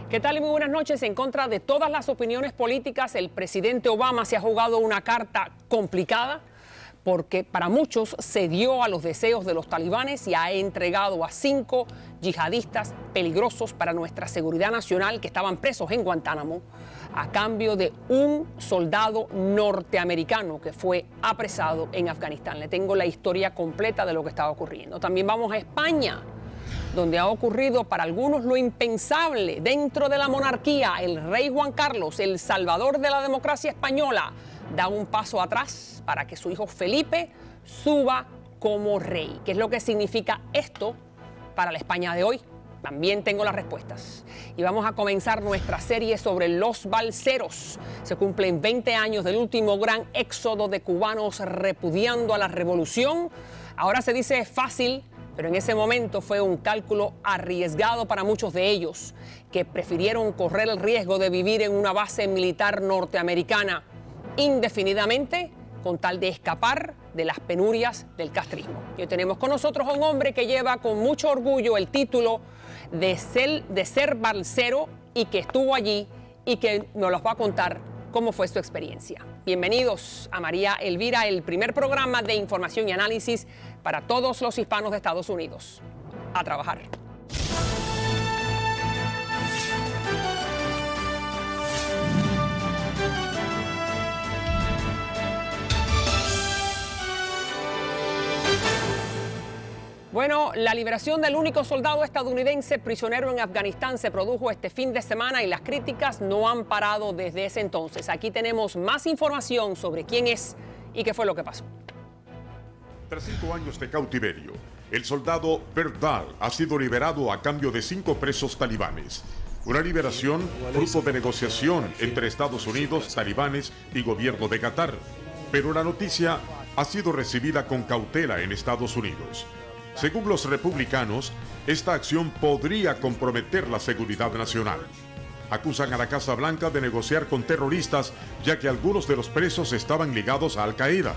¿Qué tal y muy buenas noches? En contra de todas las opiniones políticas, el presidente Obama se ha jugado una carta complicada porque para muchos cedió a los deseos de los talibanes y ha entregado a 5 yihadistas peligrosos para nuestra seguridad nacional que estaban presos en Guantánamo a cambio de un soldado norteamericano que fue apresado en Afganistán. Le tengo la historia completa de lo que estaba ocurriendo. También vamos a España, donde ha ocurrido para algunos lo impensable dentro de la monarquía. El rey Juan Carlos, el salvador de la democracia española, da un paso atrás para que su hijo Felipe suba como rey. ¿Qué es lo que significa esto para la España de hoy? También tengo las respuestas. Y vamos a comenzar nuestra serie sobre los balseros. Se cumplen 20 años del último gran éxodo de cubanos repudiando a la revolución. Ahora se dice fácil, pero en ese momento fue un cálculo arriesgado para muchos de ellos, que prefirieron correr el riesgo de vivir en una base militar norteamericana indefinidamente con tal de escapar de las penurias del castrismo. Y hoy tenemos con nosotros a un hombre que lleva con mucho orgullo el título de ser balsero y que estuvo allí y que nos los va a contar cómo fue su experiencia. Bienvenidos a María Elvira, el primer programa de información y análisis para todos los hispanos de Estados Unidos. A trabajar. Bueno, la liberación del único soldado estadounidense prisionero en Afganistán se produjo este fin de semana y las críticas no han parado desde ese entonces. Aquí tenemos más información sobre quién es y qué fue lo que pasó. Tras 5 años de cautiverio, el soldado Berdal ha sido liberado a cambio de 5 presos talibanes. Una liberación fruto de negociación entre Estados Unidos, talibanes y gobierno de Qatar. Pero la noticia ha sido recibida con cautela en Estados Unidos. Según los republicanos, esta acción podría comprometer la seguridad nacional. Acusan a la Casa Blanca de negociar con terroristas, ya que algunos de los presos estaban ligados a Al-Qaeda.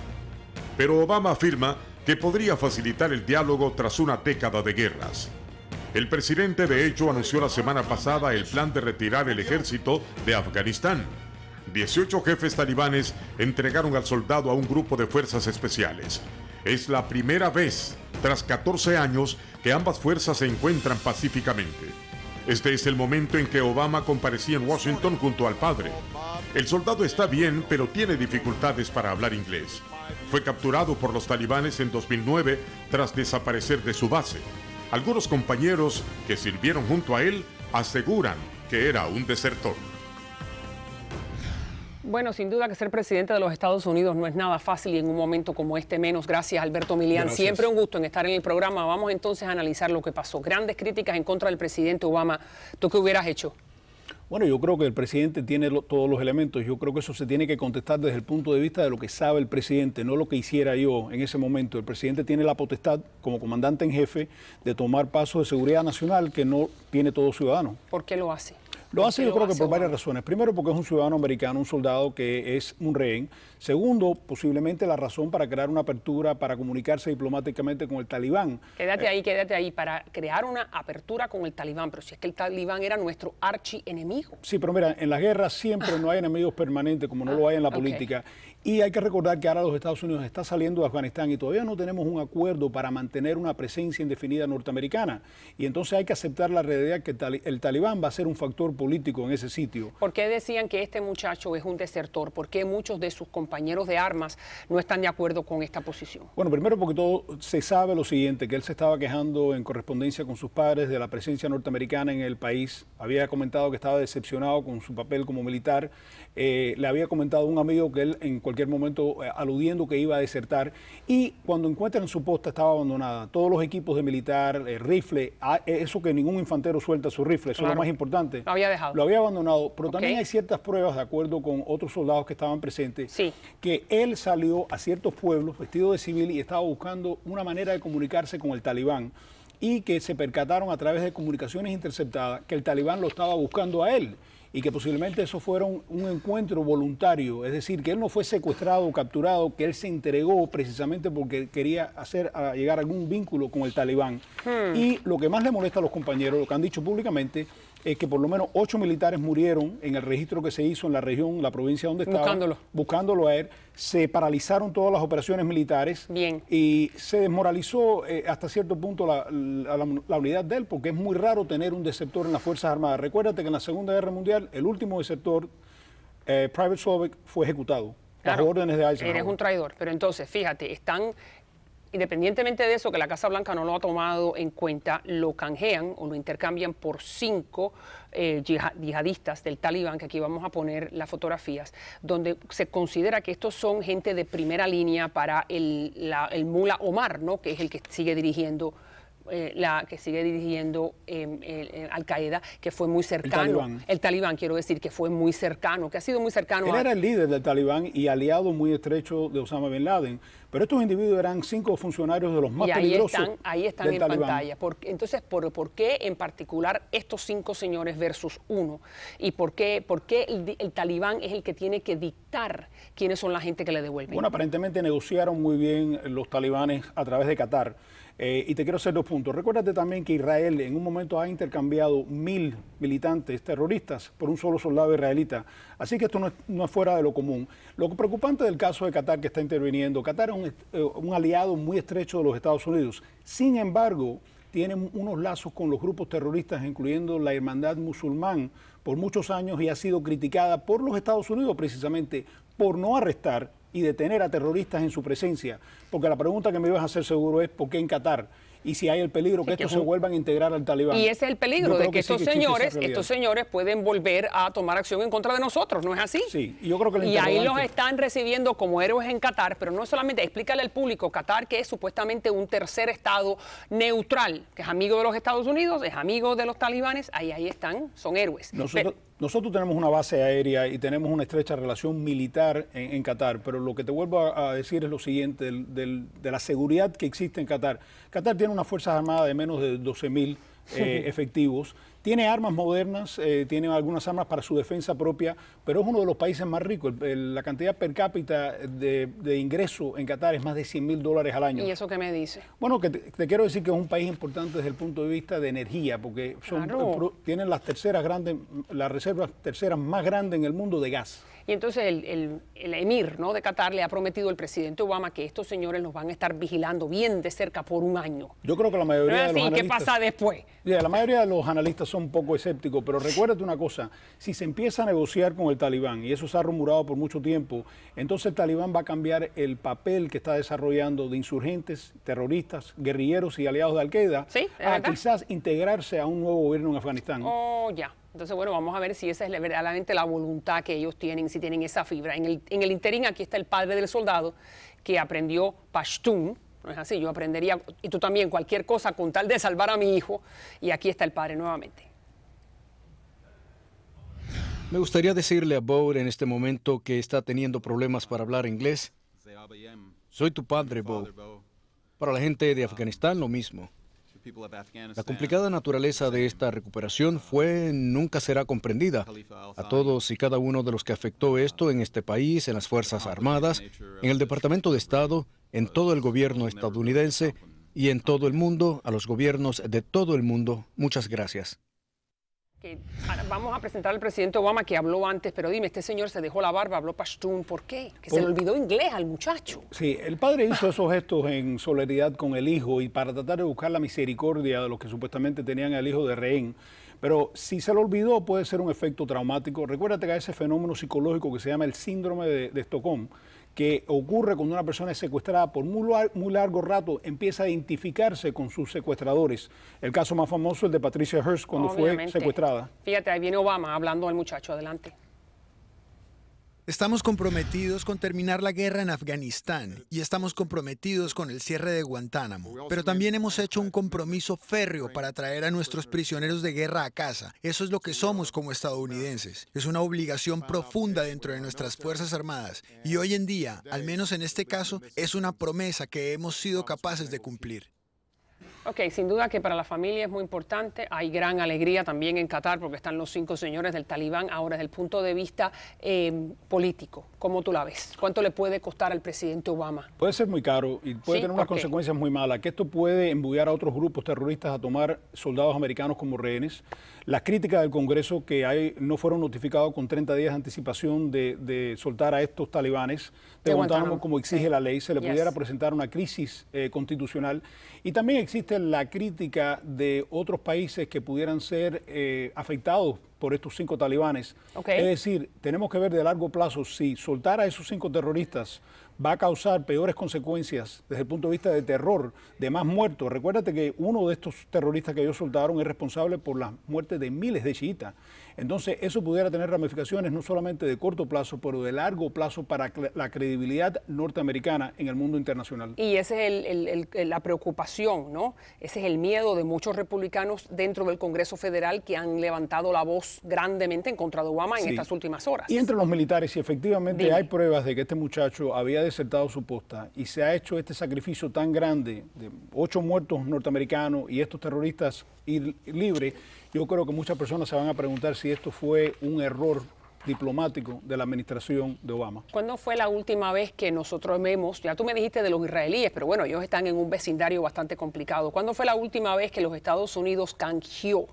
Pero Obama afirma que podría facilitar el diálogo tras una década de guerras. El presidente, de hecho, anunció la semana pasada el plan de retirar el ejército de Afganistán. 18 jefes talibanes entregaron al soldado a un grupo de fuerzas especiales. Es la primera vez, tras 14 años, que ambas fuerzas se encuentran pacíficamente. Este es el momento en que Obama comparecía en Washington junto al padre. El soldado está bien, pero tiene dificultades para hablar inglés. Fue capturado por los talibanes en 2009 tras desaparecer de su base. Algunos compañeros que sirvieron junto a él aseguran que era un desertor. Bueno, sin duda que ser presidente de los Estados Unidos no es nada fácil y en un momento como este menos. Gracias, Alberto Milián. Gracias. Siempre un gusto en estar en el programa. Vamos entonces a analizar lo que pasó. Grandes críticas en contra del presidente Obama. ¿Tú qué hubieras hecho? Bueno, yo creo que el presidente tiene todos los elementos. Yo creo que eso se tiene que contestar desde el punto de vista de lo que sabe el presidente, no lo que hiciera yo en ese momento. El presidente tiene la potestad, como comandante en jefe, de tomar pasos de seguridad nacional que no tiene todo ciudadano. ¿Por qué lo hace? Lo hace yo creo que por varias razones. Primero, porque es un ciudadano americano, un soldado que es un rehén. Segundo, posiblemente la razón para crear una apertura para comunicarse diplomáticamente con el talibán. Quédate ahí, para crear una apertura con el talibán. Pero si es que el talibán era nuestro archienemigo. Sí, pero mira, en las guerras siempre no hay enemigos permanentes como no lo hay en la política. Y hay que recordar que ahora los Estados Unidos está saliendo de Afganistán y todavía no tenemos un acuerdo para mantener una presencia indefinida norteamericana. Y entonces hay que aceptar la realidad que el talibán va a ser un factor político en ese sitio. ¿Por qué decían que este muchacho es un desertor? ¿Por qué muchos de sus compañeros de armas no están de acuerdo con esta posición? Bueno, primero porque todo se sabe lo siguiente, que él se estaba quejando en correspondencia con sus padres de la presencia norteamericana en el país. Había comentado que estaba decepcionado con su papel como militar. Le había comentado a un amigo que él en cualquier momento aludiendo que iba a desertar, y cuando encuentran su posta estaba abandonada. Todos los equipos de militar, rifle, eso que ningún infantero suelta su rifle, eso es lo más importante. Lo había dejado. Lo había abandonado, pero también hay ciertas pruebas, de acuerdo con otros soldados que estaban presentes, que él salió a ciertos pueblos vestido de civil y estaba buscando una manera de comunicarse con el talibán, y que se percataron a través de comunicaciones interceptadas que el talibán lo estaba buscando a él. Y que posiblemente eso fuera un encuentro voluntario, es decir, que él no fue secuestrado o capturado, que él se entregó precisamente porque quería llegar a algún vínculo con el talibán. Y lo que más le molesta a los compañeros, lo que han dicho públicamente, que por lo menos 8 militares murieron en el registro que se hizo en la región, la provincia donde estaban, buscándolo a él. Se paralizaron todas las operaciones militares. Bien. Y se desmoralizó hasta cierto punto la unidad de él, porque es muy raro tener un desertor en las Fuerzas Armadas. Recuérdate que en la Segunda Guerra Mundial el último desertor, Private Slovik, fue ejecutado bajo órdenes de Eisenhower. Eres un traidor, pero entonces, fíjate, están... Independientemente de eso, que la Casa Blanca no lo ha tomado en cuenta, lo canjean o lo intercambian por 5 yihadistas del Talibán, que aquí vamos a poner las fotografías, donde se considera que estos son gente de primera línea para el Mullah Omar, ¿no? Que es el que sigue dirigiendo Al-Qaeda, que fue muy cercano. El Talibán, quiero decir, que fue muy cercano, que ha sido muy cercano. Él era el líder del Talibán y aliado muy estrecho de Osama Bin Laden. Pero estos individuos eran 5 funcionarios de los más peligrosos. Ahí están en pantalla. Entonces, ¿por qué en particular estos 5 señores versus 1? ¿Y por qué el Talibán es el que tiene que dictar quiénes son la gente que le devuelven? Bueno, aparentemente negociaron muy bien los talibanes a través de Qatar. Y te quiero hacer 2 puntos. Recuérdate también que Israel en un momento ha intercambiado 1000 militantes terroristas por un solo soldado israelita. Así que esto no es fuera de lo común. Lo preocupante del caso de Qatar que está interviniendo, Qatar es un aliado muy estrecho de los Estados Unidos. Sin embargo, tienen unos lazos con los grupos terroristas, incluyendo la Hermandad Musulmán, por muchos años, y ha sido criticada por los Estados Unidos precisamente por no arrestar y detener a terroristas en su presencia. Porque la pregunta que me ibas a hacer seguro es ¿por qué en Qatar? Y si hay el peligro que estos se vuelvan a integrar al Talibán. Y ese es el peligro de que estos señores pueden volver a tomar acción en contra de nosotros, ¿no es así? Sí, y yo creo que y ahí los están recibiendo como héroes en Qatar, pero no solamente, explícale al público, Qatar, que es supuestamente un tercer estado neutral, que es amigo de los Estados Unidos, es amigo de los talibanes, ahí están, son héroes. Nosotros tenemos una base aérea y tenemos una estrecha relación militar en Qatar, pero lo que te vuelvo a decir es lo siguiente, de la seguridad que existe en Qatar. Qatar tiene unas Fuerzas Armadas de menos de 12.000 efectivos, tiene armas modernas, tiene algunas armas para su defensa propia, pero es uno de los países más ricos. La cantidad per cápita de ingreso en Qatar es más de $100.000 al año. ¿Y eso qué me dice? Bueno, que te quiero decir que es un país importante desde el punto de vista de energía, porque tienen las reservas terceras más grandes en el mundo de gas. Y entonces el emir, ¿no?, de Qatar le ha prometido al presidente Obama que estos señores los van a estar vigilando bien de cerca por un año. Yo creo que la mayoría de los analistas... ¿Qué pasa después? La mayoría de los analistas son un poco escépticos, pero recuérdate una cosa, si se empieza a negociar con el Talibán, y eso se ha rumorado por mucho tiempo, entonces el Talibán va a cambiar el papel que está desarrollando de insurgentes, terroristas, guerrilleros y aliados de Al-Qaeda, a quizás integrarse a un nuevo gobierno en Afganistán. Oh, ya. Entonces, bueno, vamos a ver si esa es verdaderamente la voluntad que ellos tienen, si tienen esa fibra. En el interín, aquí está el padre del soldado que aprendió Pashtun, no es así, yo aprendería, y tú también, cualquier cosa con tal de salvar a mi hijo, y aquí está el padre nuevamente. Me gustaría decirle a Bo en este momento que está teniendo problemas para hablar inglés. Soy tu padre, Bo. Para la gente de Afganistán, lo mismo. La complicada naturaleza de esta recuperación nunca será comprendida. A todos y cada uno de los que afectó esto en este país, en las Fuerzas Armadas, en el Departamento de Estado, en todo el gobierno estadounidense y en todo el mundo, a los gobiernos de todo el mundo, muchas gracias. Vamos a presentar al presidente Obama, que habló antes, pero dime, este señor se dejó la barba, habló Pashtun, ¿por qué? Que se le olvidó inglés al muchacho. Sí, el padre hizo esos gestos en solidaridad con el hijo y para tratar de buscar la misericordia de los que supuestamente tenían al hijo de rehén. Pero si se lo olvidó, puede ser un efecto traumático. Recuérdate que hay ese fenómeno psicológico que se llama el síndrome de Estocolmo, que ocurre cuando una persona es secuestrada por muy largo rato, empieza a identificarse con sus secuestradores. El caso más famoso es el de Patricia Hearst cuando fue secuestrada. Fíjate, ahí viene Obama hablando al muchacho, adelante. Estamos comprometidos con terminar la guerra en Afganistán y estamos comprometidos con el cierre de Guantánamo. Pero también hemos hecho un compromiso férreo para traer a nuestros prisioneros de guerra a casa. Eso es lo que somos como estadounidenses. Es una obligación profunda dentro de nuestras Fuerzas Armadas. Y hoy en día, al menos en este caso, es una promesa que hemos sido capaces de cumplir. Ok, sin duda que para la familia es muy importante. Hay gran alegría también en Qatar porque están los 5 señores del Talibán. Ahora, desde el punto de vista político, ¿cómo tú la ves? ¿Cuánto le puede costar al presidente Obama? Puede ser muy caro y puede tener unas consecuencias muy malas, que esto puede embullar a otros grupos terroristas a tomar soldados americanos como rehenes. Las críticas del Congreso que no fueron notificados con 30 días de anticipación de soltar a estos talibanes de Guantánamo como exige la ley, se le pudiera presentar una crisis constitucional. Y también existe la crítica de otros países que pudieran ser afectados por estos 5 talibanes. Es decir, tenemos que ver de largo plazo si soltar a esos 5 terroristas va a causar peores consecuencias desde el punto de vista de terror, de más muertos. Recuérdate que uno de estos terroristas que ellos soltaron es responsable por las muertes de miles de chiitas. Entonces, eso pudiera tener ramificaciones no solamente de corto plazo, pero de largo plazo para la credibilidad norteamericana en el mundo internacional. Y esa es la preocupación, ¿no? Ese es el miedo de muchos republicanos dentro del Congreso Federal que han levantado la voz grandemente en contra de Obama en estas últimas horas. Y entre los militares, si efectivamente hay pruebas de que este muchacho había desertado su posta y se ha hecho este sacrificio tan grande de 8 muertos norteamericanos y estos terroristas ir libres, yo creo que muchas personas se van a preguntar si esto fue un error diplomático de la administración de Obama. ¿Cuándo fue la última vez que nosotros vemos, ya tú me dijiste de los israelíes, pero bueno, ellos están en un vecindario bastante complicado, ¿cuándo fue la última vez que los Estados Unidos canjeó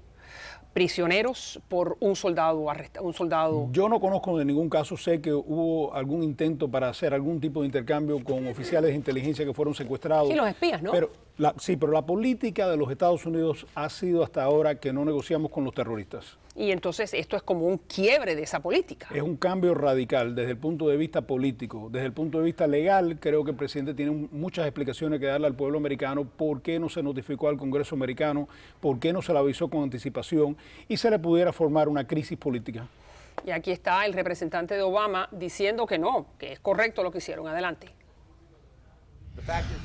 prisioneros por un soldado arrestado? Yo no conozco de ningún caso, sé que hubo algún intento para hacer algún tipo de intercambio con oficiales de inteligencia que fueron secuestrados. Sí, los espías, ¿no? Pero la política de los Estados Unidos ha sido hasta ahora que no negociamos con los terroristas. Y entonces esto es como un quiebre de esa política. Es un cambio radical desde el punto de vista político. Desde el punto de vista legal, creo que el presidente tiene muchas explicaciones que darle al pueblo americano, por qué no se notificó al Congreso americano, por qué no se le avisó con anticipación y se le pudiera formar una crisis política. Y aquí está el representante de Obama diciendo que no, que es correcto lo que hicieron. Adelante.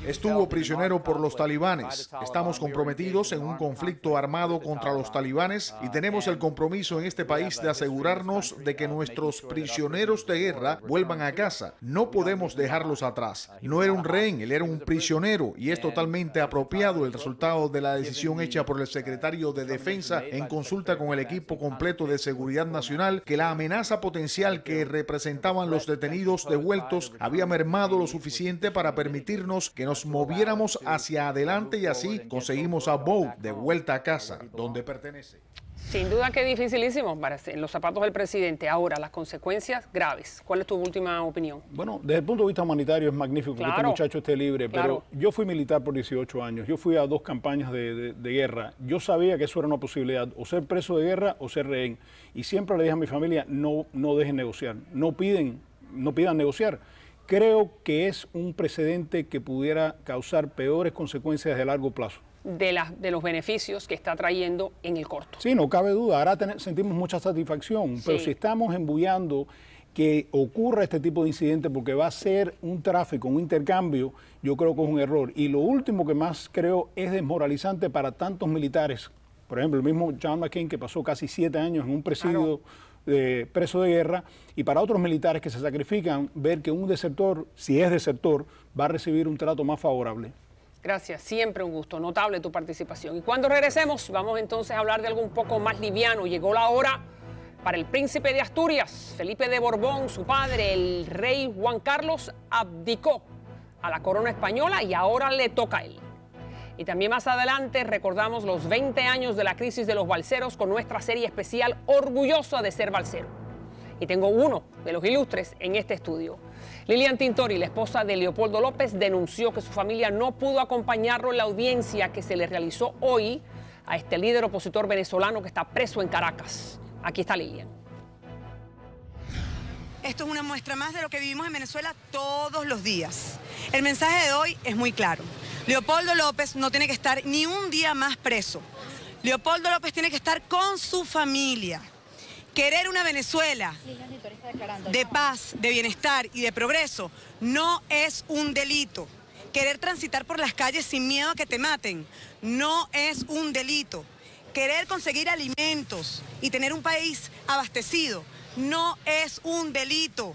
Estuvo prisionero por los talibanes. Estamos comprometidos en un conflicto armado contra los talibanes y tenemos el compromiso en este país de asegurarnos de que nuestros prisioneros de guerra vuelvan a casa. No podemos dejarlos atrás. No era un rehén, él era un prisionero y es totalmente apropiado el resultado de la decisión hecha por el secretario de Defensa en consulta con el equipo completo de Seguridad Nacional que la amenaza potencial que representaban los detenidos devueltos había mermado lo suficiente para permitir que nos moviéramos hacia adelante y así conseguimos a Beau de vuelta a casa, donde pertenece. Sin duda que es dificilísimo en los zapatos del presidente. Ahora, las consecuencias graves. ¿Cuál es tu última opinión? Bueno, desde el punto de vista humanitario es magnífico que este muchacho esté libre, pero yo fui militar por 18 años. Yo fui a 2 campañas de guerra. Yo sabía que eso era una posibilidad, o ser preso de guerra o ser rehén. Y siempre le dije a mi familia, no dejen negociar, no pidan negociar. Creo que es un precedente que pudiera causar peores consecuencias de largo plazo. De los beneficios que está trayendo en el corto. Sí, no cabe duda. Ahora sentimos mucha satisfacción, pero si estamos embullando que ocurra este tipo de incidente porque va a ser un tráfico, un intercambio, yo creo que es un error. Y lo último que más creo es desmoralizante para tantos militares. Por ejemplo, el mismo John McCain, que pasó casi 7 años en un presidio preso de guerra, y para otros militares que se sacrifican, ver que un desertor, si es desertor, va a recibir un trato más favorable. Gracias, siempre un gusto, notable tu participación. Y cuando regresemos, vamos entonces a hablar de algo un poco más liviano. Llegó la hora para el príncipe de Asturias, Felipe de Borbón. Su padre, el rey Juan Carlos, abdicó a la corona española y ahora le toca a él. Y también más adelante recordamos los 20 años de la crisis de los balseros con nuestra serie especial Orgullosa de ser balsero. Y tengo uno de los ilustres en este estudio. Lilian Tintori, la esposa de Leopoldo López, denunció que su familia no pudo acompañarlo en la audiencia que se le realizó hoy a este líder opositor venezolano que está preso en Caracas. Aquí está Lilian. Esto es una muestra más de lo que vivimos en Venezuela todos los días. El mensaje de hoy es muy claro. Leopoldo López no tiene que estar ni un día más preso. Leopoldo López tiene que estar con su familia. Querer una Venezuela de paz, de bienestar y de progreso no es un delito. Querer transitar por las calles sin miedo a que te maten no es un delito. Querer conseguir alimentos y tener un país abastecido no es un delito.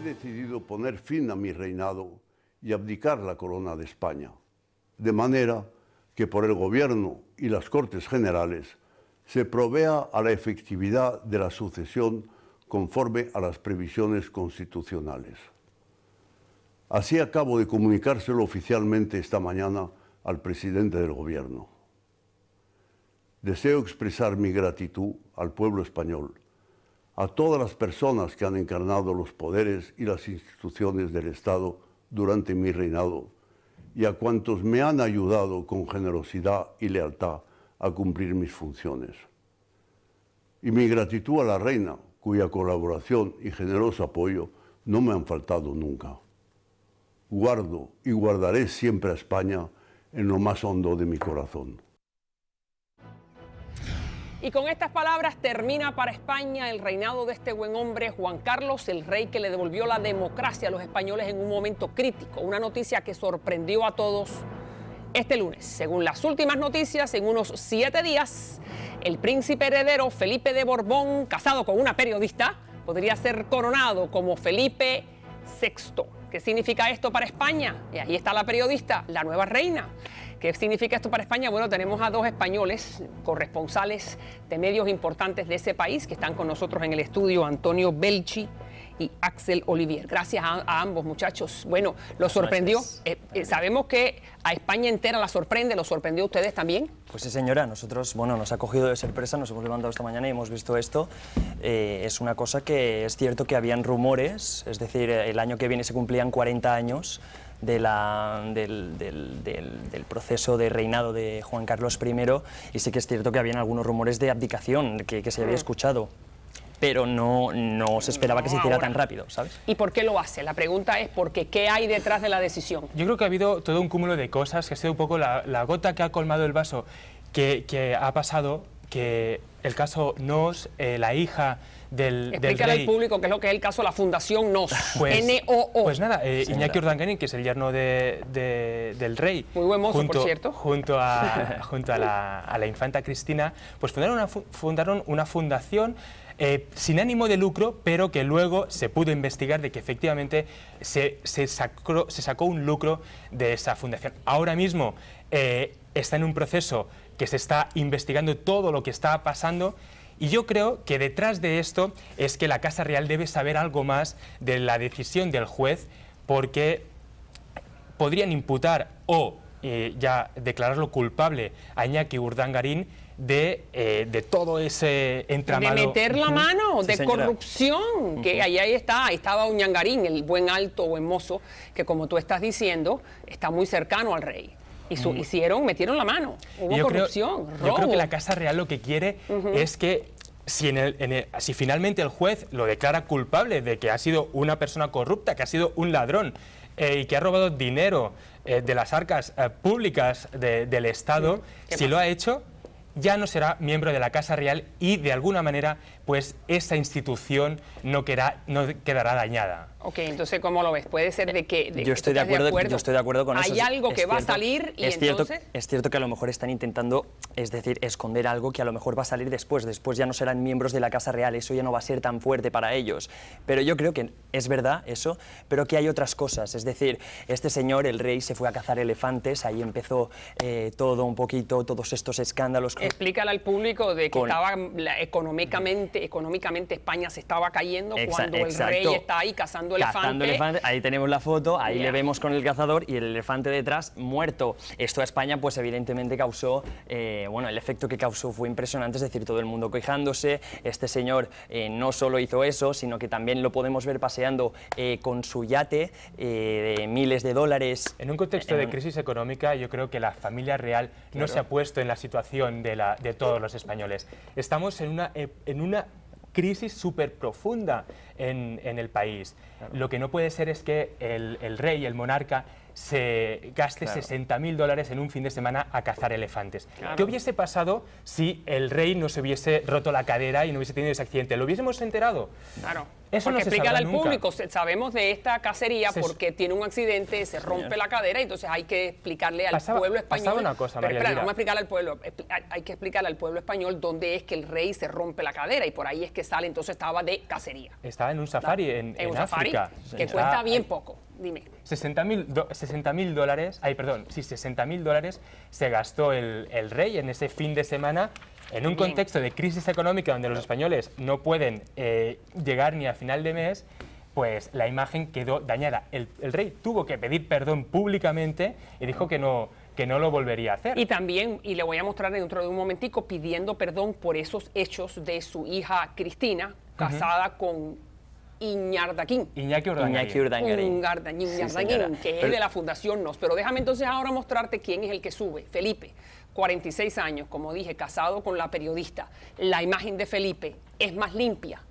decidido poner fin a mi reinado y abdicar la corona de España, de manera que por el Gobierno y las Cortes Generales se provea a la efectividad de la sucesión conforme a las previsiones constitucionales. Así acabo de comunicárselo oficialmente esta mañana al presidente del Gobierno. Deseo expresar mi gratitud al pueblo español, a todas las personas que han encarnado los poderes y las instituciones del Estado durante mi reinado y a cuantos me han ayudado con generosidad y lealtad a cumplir mis funciones. Y mi gratitud a la reina, cuya colaboración y generoso apoyo no me han faltado nunca. Guardo y guardaré siempre a España en lo más hondo de mi corazón. Y con estas palabras termina para España el reinado de este buen hombre, Juan Carlos, el rey que le devolvió la democracia a los españoles en un momento crítico. Una noticia que sorprendió a todos este lunes. Según las últimas noticias, en unos 7 días, el príncipe heredero Felipe de Borbón, casado con una periodista, podría ser coronado como Felipe VI. ¿Qué significa esto para España? Y ahí está la periodista, la nueva reina. ¿Qué significa esto para España? Bueno, tenemos a 2 españoles, corresponsales de medios importantes de ese país, que están con nosotros en el estudio, Antonio Belchi y Axel Olivier. Gracias a ambos, muchachos. Bueno, ¿los sorprendió? Sabemos que a España entera la sorprende. ¿Los sorprendió a ustedes también? Pues sí, señora. Nosotros, bueno, nos ha cogido de sorpresa, nos hemos levantado esta mañana y hemos visto esto. Es una cosa que es cierto que habían rumores, es decir, el año que viene se cumplían 40 años del proceso de reinado de Juan Carlos I, y sí que es cierto que habían algunos rumores de abdicación que se había escuchado, pero no se esperaba que se hiciera tan rápido, ¿sabes? ¿Y por qué lo hace? La pregunta es porque ¿qué hay detrás de la decisión? Yo creo que ha habido todo un cúmulo de cosas, que ha sido un poco la gota que ha colmado el vaso, que ha pasado, que el caso Noos, la hija del Explícale rey... al público qué es lo que es el caso de la Fundación Noos, N-O-O. Pues nada, Iñaki Urdangarín, que es el yerno del rey, muy buen mozo, por cierto, junto a la infanta Cristina, pues fundaron una fundación sin ánimo de lucro, pero que luego se pudo investigar de que efectivamente se sacó un lucro de esa fundación. Ahora mismo está en un proceso que se está investigando todo lo que está pasando, y yo creo que detrás de esto es que la Casa Real debe saber algo más de la decisión del juez, porque podrían imputar o ya declararlo culpable a Iñaki Urdangarín de todo ese entramado. De meter la mano, sí, de señora. corrupción, que ahí estaba Urdangarín, el buen alto, buen mozo, que como tú estás diciendo, está muy cercano al rey. Metieron la mano, hubo corrupción, robo. Yo creo que la Casa Real lo que quiere es que si finalmente el juez lo declara culpable de que ha sido una persona corrupta, que ha sido un ladrón y que ha robado dinero de las arcas públicas del Estado, si lo ha hecho, ya no será miembro de la Casa Real y de alguna manera pues esa institución no quedará dañada. Ok, entonces ¿cómo lo ves? Puede ser de que... Yo estoy de acuerdo con eso. Hay algo que va a salir y entonces... Es cierto que a lo mejor están intentando, es decir, esconder algo que a lo mejor va a salir después. Después ya no serán miembros de la Casa Real, eso ya no va a ser tan fuerte para ellos. Pero yo creo que es verdad eso, pero que hay otras cosas. Es decir, este señor, el rey, se fue a cazar elefantes, ahí empezó todo un poquito, todos estos escándalos. Explícale al público de que estaba económicamente España se estaba cayendo cuando el rey está ahí cazando elefantes. Ahí tenemos la foto, ahí le vemos con el cazador y el elefante detrás muerto. Esto a España pues evidentemente causó, bueno, el efecto que causó fue impresionante, es decir, todo el mundo quejándose. Este señor no solo hizo eso, sino que también lo podemos ver paseando con su yate de miles de dólares. En un contexto de crisis económica, yo creo que la familia real no se ha puesto en la situación de todos los españoles. Estamos en una crisis súper profunda en el país. Lo que no puede ser es que el rey, el monarca, se gaste 60.000 dólares en un fin de semana a cazar elefantes. ¿Qué hubiese pasado si el rey no se hubiese roto la cadera y no hubiese tenido ese accidente? ¿Lo hubiésemos enterado? Eso porque no se explícale al sabrá nunca. público, sabemos de esta cacería porque tiene un accidente, se rompe la cadera, entonces hay que explicarle al pueblo español. Pasaba una cosa, pero María espera, Elvira. vamos a explicarle al pueblo, hay que explicarle al pueblo español dónde es que el rey se rompe la cadera y por ahí es que sale, entonces estaba de cacería. Estaba en un safari en un África. safari que cuesta bien poco, dime. 60.000 dólares, sí, 60.000 dólares se gastó el rey en ese fin de semana en un contexto de crisis económica donde los españoles no pueden llegar ni a final de mes. Pues la imagen quedó dañada. El rey tuvo que pedir perdón públicamente y dijo que no lo volvería a hacer. Y también, y le voy a mostrar dentro de un momentico, pidiendo perdón por esos hechos de su hija Cristina, casada con Iñaki Urdangarín, que es de la Fundación NOS. Pero déjame entonces ahora mostrarte quién es el que sube. Felipe, 46 años, como dije, casado con la periodista. La imagen de Felipe es más limpia,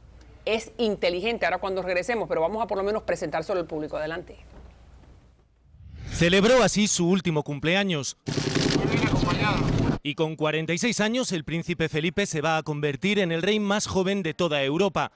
es inteligente. Ahora cuando regresemos, pero vamos a por lo menos presentárselo al público. Adelante. Celebró así su último cumpleaños. Y con 46 años, el príncipe Felipe se va a convertir en el rey más joven de toda Europa.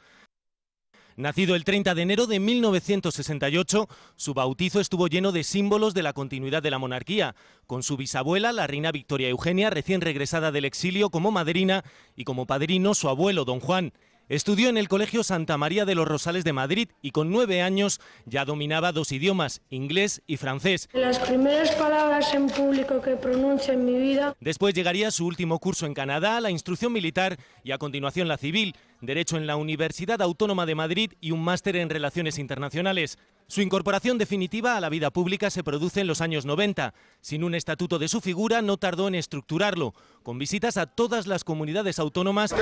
Nacido el 30 de enero de 1968, su bautizo estuvo lleno de símbolos de la continuidad de la monarquía, con su bisabuela, la reina Victoria Eugenia, recién regresada del exilio como madrina, y como padrino su abuelo, don Juan. Estudió en el Colegio Santa María de los Rosales de Madrid y con 9 años ya dominaba 2 idiomas, inglés y francés. Las primeras palabras en público que pronuncio en mi vida. Después llegaría su último curso en Canadá, la instrucción militar y a continuación la civil, Derecho en la Universidad Autónoma de Madrid y un máster en Relaciones Internacionales. Su incorporación definitiva a la vida pública se produce en los años 90. Sin un estatuto de su figura, no tardó en estructurarlo, con visitas a todas las comunidades autónomas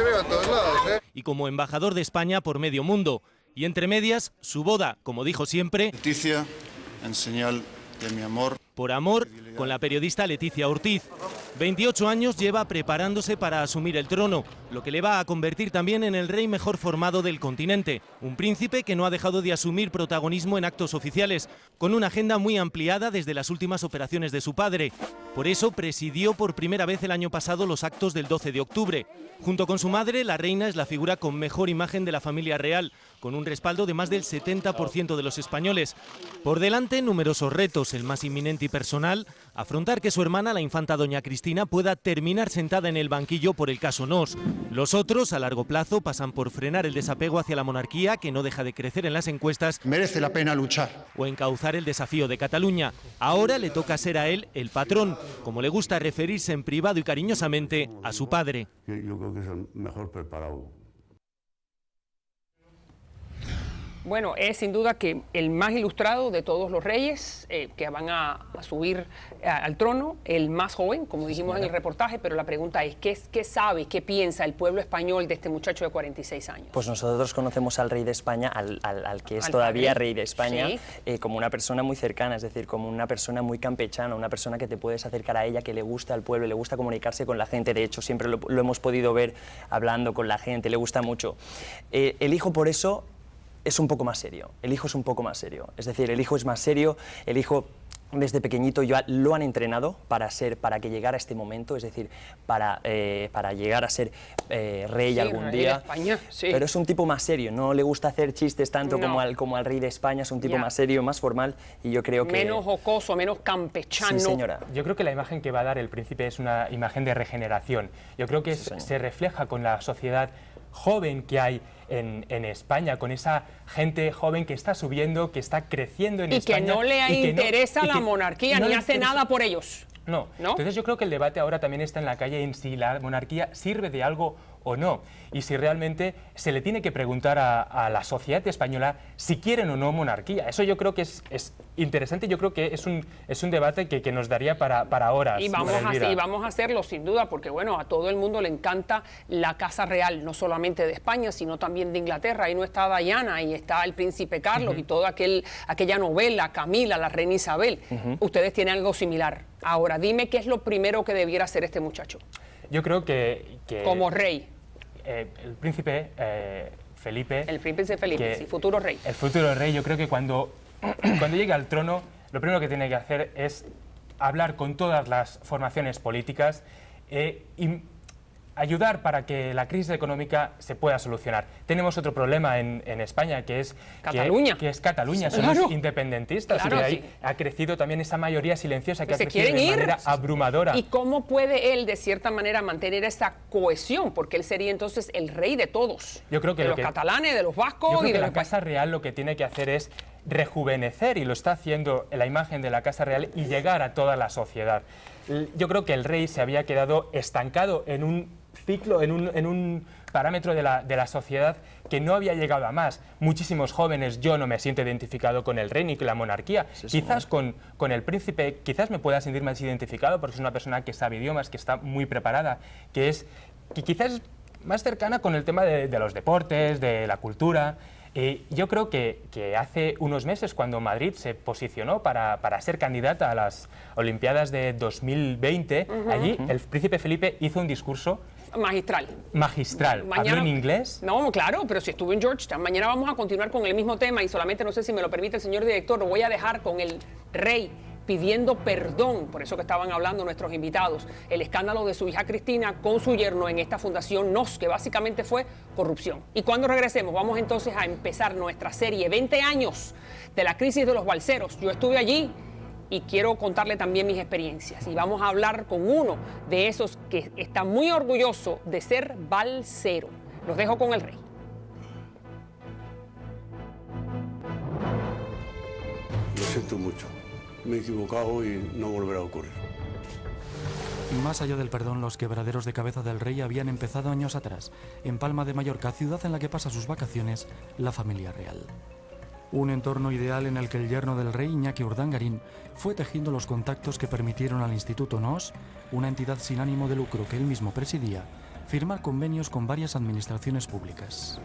y como embajador de España por medio mundo. Y entre medias, su boda, como dijo siempre, Leticia, en señal de mi amor. Por amor, con la periodista Leticia Ortiz. 28 años lleva preparándose para asumir el trono, lo que le va a convertir también en el rey mejor formado del continente. Un príncipe que no ha dejado de asumir protagonismo en actos oficiales, con una agenda muy ampliada desde las últimas operaciones de su padre. Por eso presidió por primera vez el año pasado los actos del 12 de octubre. Junto con su madre, la reina es la figura con mejor imagen de la familia real, con un respaldo de más del 70% de los españoles. Por delante, numerosos retos, el más inminente y personal, afrontar que su hermana, la infanta doña Cristina, pueda terminar sentada en el banquillo por el caso NOS. Los otros, a largo plazo, pasan por frenar el desapego hacia la monarquía, que no deja de crecer en las encuestas. Merece la pena luchar. O encauzar el desafío de Cataluña. Ahora le toca ser a él el patrón, como le gusta referirse en privado y cariñosamente a su padre. Yo creo que es el mejor preparado. Bueno, es sin duda que el más ilustrado de todos los reyes que van a subir al trono, el más joven, como dijimos en el reportaje, pero la pregunta es, ¿qué sabe, qué piensa el pueblo español de este muchacho de 46 años? Pues nosotros conocemos al rey de España, al que es todavía rey de España, sí, como una persona muy cercana, es decir, como una persona muy campechana, una persona que te puedes acercar a ella, que le gusta al pueblo, le gusta comunicarse con la gente. De hecho, siempre lo hemos podido ver hablando con la gente, le gusta mucho. El hijo, por eso, es un poco más serio, el hijo es un poco más serio, es decir, el hijo es más serio, el hijo desde pequeñito ya lo han entrenado para que llegara a este momento, es decir, para llegar a ser rey algún día, España, sí. Pero es un tipo más serio, no le gusta hacer chistes tanto como al rey de España, es un tipo más serio, más formal, y yo creo que... Menos jocoso, menos campechano. Sí, señora. Yo creo que la imagen que va a dar el príncipe es una imagen de regeneración, yo creo que se refleja con la sociedad joven que hay en España, con esa gente joven que está subiendo, que está creciendo en España. Y que no le interesa la monarquía, ni hace nada por ellos. No. Entonces yo creo que el debate ahora también está en la calle en si la monarquía sirve de algo o no, y si realmente se le tiene que preguntar a la sociedad española si quieren o no monarquía. Eso yo creo que es interesante, yo creo que es un debate que nos daría para horas. Y vamos a hacerlo sin duda, porque bueno, a todo el mundo le encanta la Casa Real, no solamente de España, sino también de Inglaterra. Ahí no está Diana, y está el Príncipe Carlos y toda aquella novela, Camila, la Reina Isabel. Ustedes tienen algo similar. Ahora, dime qué es lo primero que debiera hacer este muchacho. Yo creo que como rey. El príncipe Felipe... El príncipe Felipe, sí, futuro rey. El futuro rey, yo creo que cuando llegue al trono, lo primero que tiene que hacer es hablar con todas las formaciones políticas y ayudar para que la crisis económica se pueda solucionar. Tenemos otro problema en España, que es Cataluña. Que es Cataluña, claro. Somos independentistas, Claro, y ahí sí. ha crecido también esa mayoría silenciosa que ha se crecido quieren de manera ir. abrumadora. ¿Y cómo puede él, de cierta manera, mantener esa cohesión? Porque él sería entonces el rey de todos. Yo creo que de los catalanes, de los vascos y de la Casa Real lo que tiene que hacer es rejuvenecer, y lo está haciendo en la imagen de la Casa Real, y llegar a toda la sociedad. Yo creo que el rey se había quedado estancado en un ciclo, en un parámetro de la sociedad que no había llegado a más. Muchísimos jóvenes, yo no me siento identificado con el rey ni con la monarquía. Quizás con el príncipe, quizás me pueda sentir más identificado porque es una persona que sabe idiomas, que está muy preparada, que quizás es más cercana con el tema de los deportes, de la cultura. Yo creo que hace unos meses, cuando Madrid se posicionó para ser candidata a las Olimpiadas de 2020, allí el príncipe Felipe hizo un discurso magistral. ¿Habló en inglés? No, claro, pero si estuvo en Georgetown. Mañana vamos a continuar con el mismo tema, y solamente, no sé si me lo permite el señor director, lo voy a dejar con el rey pidiendo perdón, por eso que estaban hablando nuestros invitados, el escándalo de su hija Cristina con su yerno en esta fundación NOS, que básicamente fue corrupción. Y cuando regresemos, vamos entonces a empezar nuestra serie 20 años de la crisis de los balseros. Yo estuve allí y quiero contarle también mis experiencias, y vamos a hablar con uno de esos que está muy orgulloso de ser balsero. Los dejo con el rey. Lo siento mucho. Me he equivocado y no volverá a ocurrir. Más allá del perdón, los quebraderos de cabeza del rey habían empezado años atrás, en Palma de Mallorca, ciudad en la que pasa sus vacaciones la familia real. Un entorno ideal en el que el yerno del rey, Iñaki Urdangarín, fue tejiendo los contactos que permitieron al Instituto NOS, una entidad sin ánimo de lucro que él mismo presidía, firmar convenios con varias administraciones públicas.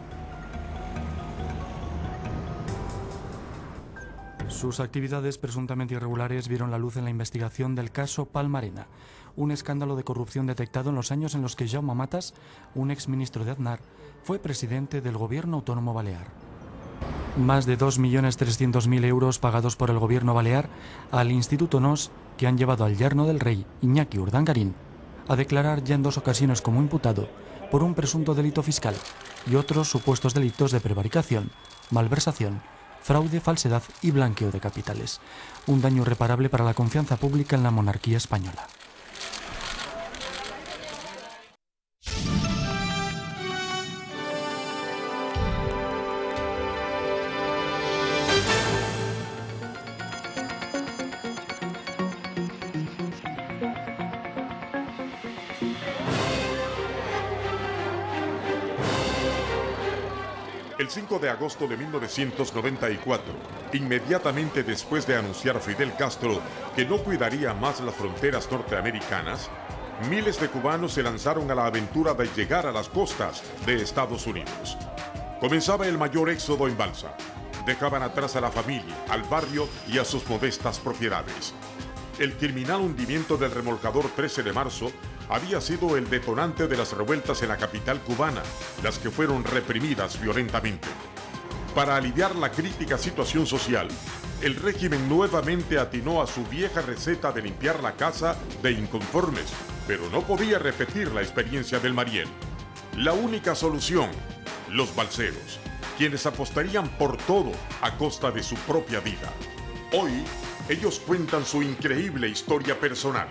Sus actividades presuntamente irregulares vieron la luz en la investigación del caso Palmarena, un escándalo de corrupción detectado en los años en los que Jaume Matas, un exministro de Aznar, fue presidente del gobierno autónomo balear. Más de 2.300.000 euros pagados por el gobierno balear al Instituto NOS, que han llevado al yerno del rey, Iñaki Urdangarín, a declarar ya en 2 ocasiones como imputado por un presunto delito fiscal y otros supuestos delitos de prevaricación, malversación, fraude, falsedad y blanqueo de capitales. Un daño irreparable para la confianza pública en la monarquía española. El 5 de agosto de 1994, inmediatamente después de anunciar Fidel Castro que no cuidaría más las fronteras norteamericanas, miles de cubanos se lanzaron a la aventura de llegar a las costas de Estados Unidos. Comenzaba el mayor éxodo en balsa. Dejaban atrás a la familia, al barrio y a sus modestas propiedades. El criminal hundimiento del remolcador 13 de marzo había sido el detonante de las revueltas en la capital cubana, las que fueron reprimidas violentamente. Para aliviar la crítica situación social, el régimen nuevamente atinó a su vieja receta de limpiar la casa de inconformes, pero no podía repetir la experiencia del Mariel. La única solución, los balseros, quienes apostarían por todo a costa de su propia vida. Hoy, ellos cuentan su increíble historia personal.